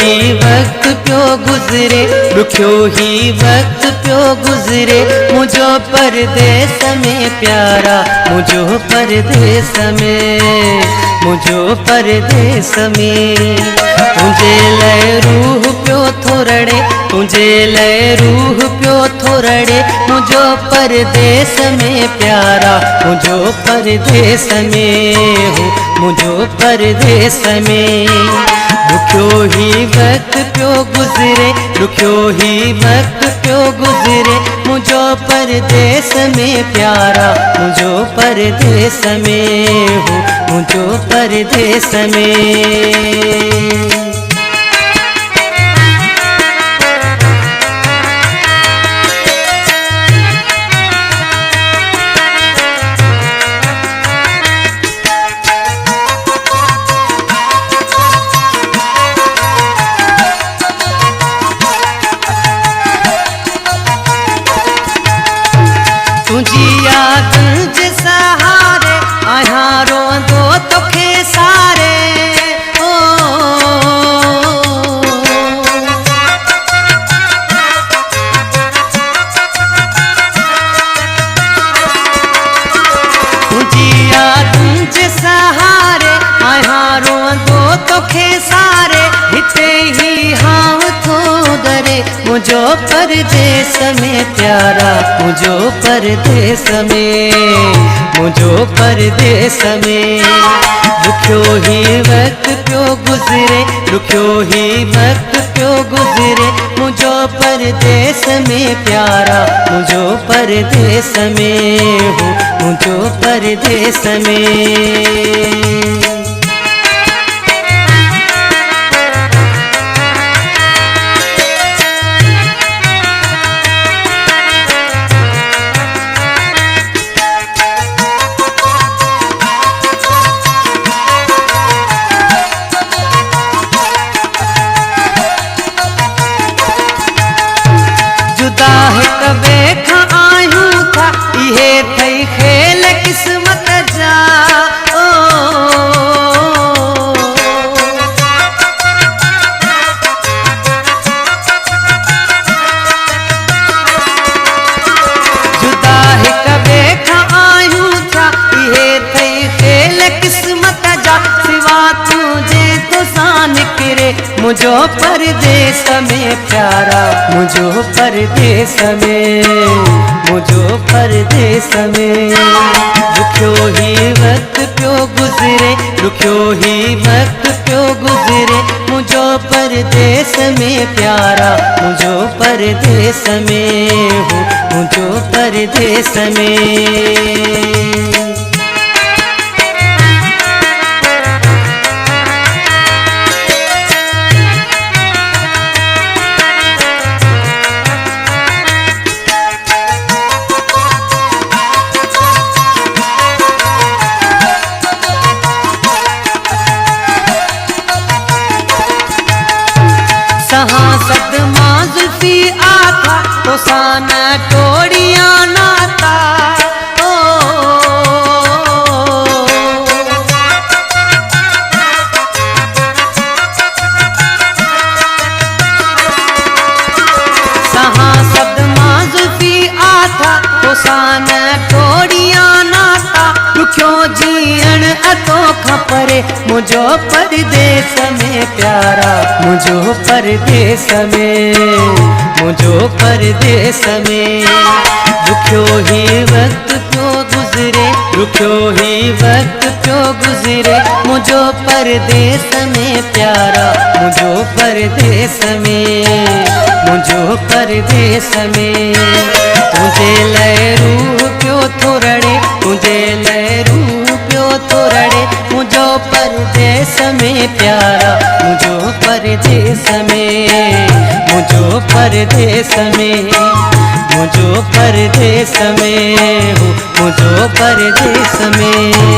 ही वक्त प्यो गुजरे, रुखियो ही वक्त प्यो गुजरे, मुझो परदेस में प्यारा, मुझो परदेस में, मुझो परदेस में। तुझे लय रूह प्यो थोरड़े, तुझे लय रूह प्यो थोरड़े, मुझो परदेस में प्यारा, मुझो परदेस में हो, मुझो परदेस में। रुखियो ही वक्त प्यो गुजरे, रुखियो ही वक्त प्यो गुजरे, मुझो परदेस में प्यारा, मुझो परदेस में हो, मुझो परदेस में। तुझी याद जे सहारे आया रोंदो तोखे सारे, ओ तुझी याद जे सहारे आया रोंदो तोखे सारे, हिते ही हाव थो दरे, मुझो परदेस में प्यारा, मुझो परदेस में, मुझो परदेस में। रुखियो ही वक्त प्यो गुजरे, रुखियो ही वक्त प्यो गुजरे, मुझो परदेस में प्यारा, मुझो परदेस में हो, मुझो परदेस में। कबे खा आयूं था इहे थई खेल किस्मत जा, ओ जुदा है कबे खा आयूं था इहे थई खेल किस्मत जा, सिवा तुझे तो सा निकरे, मुझो परदेस में प्यारा, मुझो परदेस में, मुझो परदेस में। रुखियो ही वक्त प्यो गुजरे, रुखियो ही वक्त प्यो गुजरे, मुझो परदेस में प्यारा, मुझो परदेस में हो, मुझो परदेस में। सदमा जुल्फी आता तो साना टोड़िया नाता, ओ सहा सदमा जुल्फी आता तो साना टोड़िया नाता, रुखियो जीअण अतो खपरे, मुझो परदेस में प्यारा, मुझो परदेस में, मुझो परदेस में। रुखियो ही वक्त प्यो गुजरे, रुखियो ही वक्त प्यो गुजरे, मुझो परदेस में प्यारा, मुझो परदेस में, मुझो परदेस में। तुझे लय रूह प्यो थोरड़े, तुझे लय रूह प्यो थोरड़े, मुझो परदेस में प्यारा, मुझो परदेस में, मुझो परदेस में, मुझो परदेस में हो, मुझो परदेस में।